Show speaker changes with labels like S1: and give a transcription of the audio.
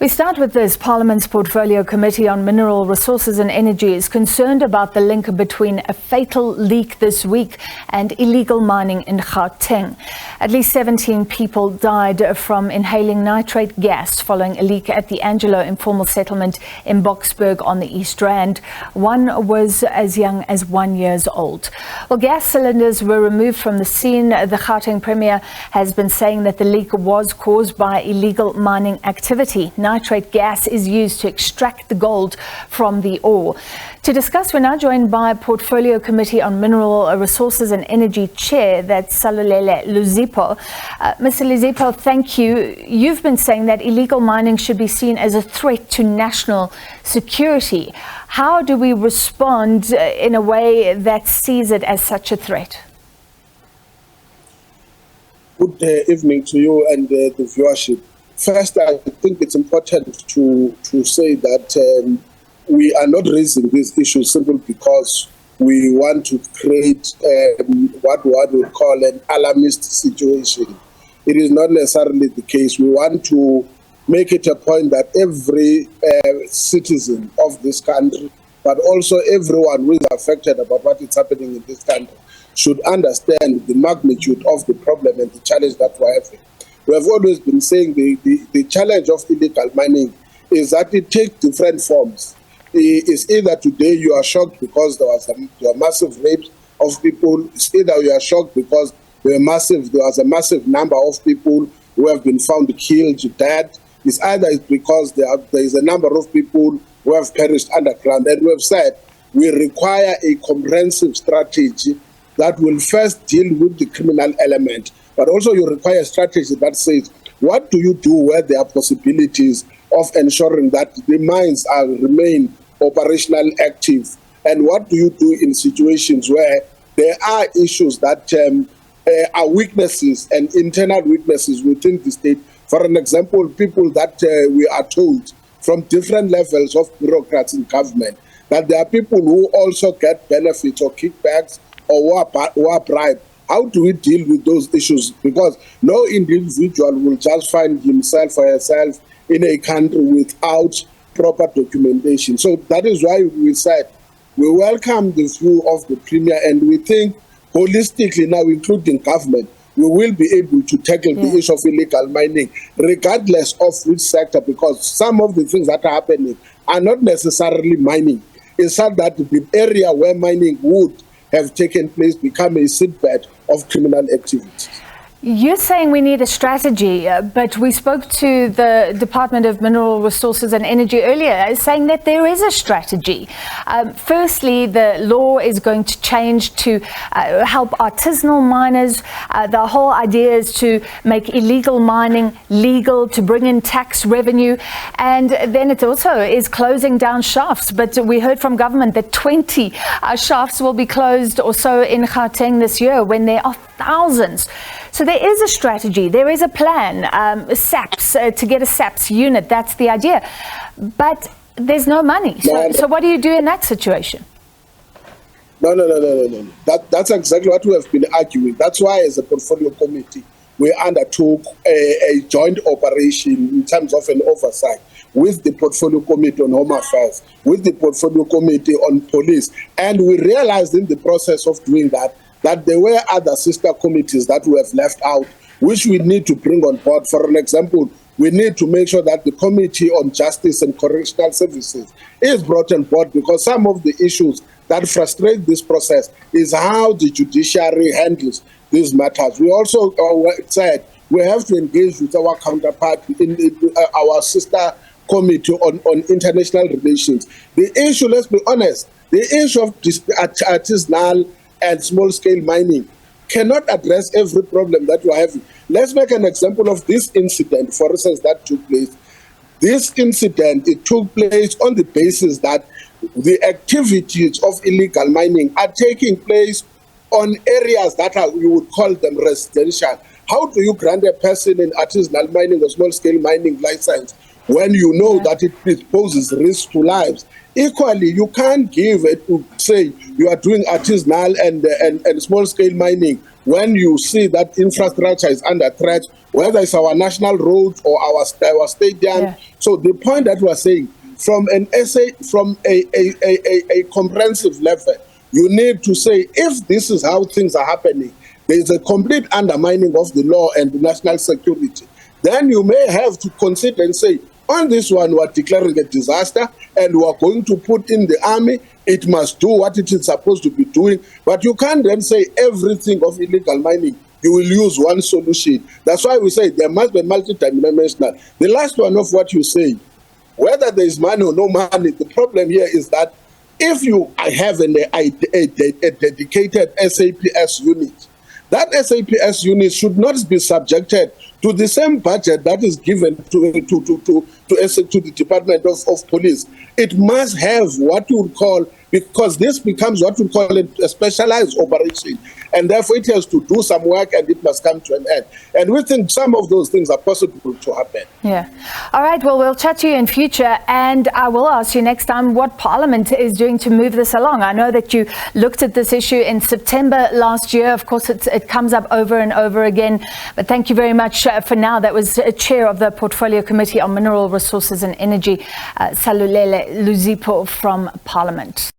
S1: We start with this. Parliament's Portfolio Committee on Mineral Resources and Energy is concerned about the link between a fatal leak this week and illegal mining in Gauteng. At least 17 people died from inhaling nitrate gas following a leak at the Angelo Informal settlement in Boksburg on the East Rand. One was as young as 1 year old. Well, gas cylinders were removed from the scene. The Gauteng Premier has been saying that the leak was caused by illegal mining activity. Nitrate gas is used to extract the gold from the ore. To discuss, we're now joined by Portfolio Committee on Mineral Resources and Energy Chair, that's Sahlulele Luzipo. Mr. Luzipo, thank you. You've been saying that illegal mining should be seen as a threat to national security. How do we respond in a way that sees it as such a threat?
S2: Good evening to you and the viewership. First, I think it's important to say that we are not raising this issue simply because we want to create what one would call an alarmist situation. It is not necessarily the case. We want to make it a point that every citizen of this country, but also everyone who is affected about what is happening in this country, should understand the magnitude of the problem and the challenge that we're having. We have always been saying the challenge of illegal mining is that it takes different forms. It's either today you are shocked because there were massive rapes of people. It's either you are shocked because there was a massive number of people who have been found killed, dead. It's either it's because there is a number of people who have perished underground. And we have said we require a comprehensive strategy that will first deal with the criminal element, but also you require a strategy that says, what do you do where there are possibilities of ensuring that the mines remain operational active? And what do you do in situations where there are issues that are weaknesses and internal weaknesses within the state? For an example, people that we are told from different levels of bureaucrats in government that there are people who also get benefits or kickbacks or who are bribed. How do we deal with those issues? Because no individual will just find himself or herself in a country without proper documentation. So that is why we said we welcome the view of the Premier, and we think holistically now, including government, we will be able to tackle the issue of illegal mining, regardless of which sector, because some of the things that are happening are not necessarily mining. It's not that the area where mining would have taken place become a seedbed of criminal activities.
S1: You're saying we need a strategy, but we spoke to the Department of Mineral Resources and Energy earlier, saying that there is a strategy. Firstly, the law is going to change to help artisanal miners. The whole idea is to make illegal mining legal, to bring in tax revenue. And then it also is closing down shafts. But we heard from government that 20 shafts will be closed or so in Gauteng this year, when there are thousands. So there is a strategy, there is a plan, SAPS, to get a SAPS unit, that's the idea. But there's no money. So what do you do in that situation?
S2: No. That's exactly what we have been arguing. That's why, as a portfolio committee, we undertook a joint operation in terms of an oversight with the Portfolio Committee on Home Affairs, with the Portfolio Committee on Police. And we realized in the process of doing that there were other sister committees that we have left out, which we need to bring on board. For an example, we need to make sure that the Committee on Justice and Correctional Services is brought on board, because some of the issues that frustrate this process is how the judiciary handles these matters. We also said we have to engage with our counterpart in our sister committee on international relations. The issue, let's be honest, the issue of artisanal and small-scale mining cannot address every problem that you are having. Let's make an example of this incident, for instance, that took place. This incident, it took place on the basis that the activities of illegal mining are taking place on areas that are, we would call them residential. How do you grant a person an artisanal mining or small-scale mining license when you know that it poses risk to lives? Equally, you can't give it to say you are doing artisanal and small-scale mining when you see that infrastructure is under threat, whether it's our national roads or our stadium.
S1: Yeah.
S2: So the point that we're saying, from an essay, from a comprehensive level, you need to say, if this is how things are happening, there is a complete undermining of the law and the national security, then you may have to consider and say, on this one, we are declaring a disaster and we are going to put in the army. It must do what it is supposed to be doing. But you can't then say everything of illegal mining, you will use one solution. That's why we say there must be multi-dimensional. The last one of what you say, whether there is money or no money, the problem here is that if you have a dedicated SAPS unit, that SAPS unit should not be subjected to the same budget that is given to the Department of Police. It must have what you would call, because this becomes what we call a specialized operation, and therefore it has to do some work and it must come to an end. And we think some of those things are possible to happen.
S1: Yeah. All right, well, we'll chat to you in future, and I will ask you next time what Parliament is doing to move this along. I know that you looked at this issue in September last year. Of course, it comes up over and over again, but thank you very much for now. That was Chair of the Portfolio Committee on Mineral Resources and Energy, Sahlulele Luzipo from Parliament.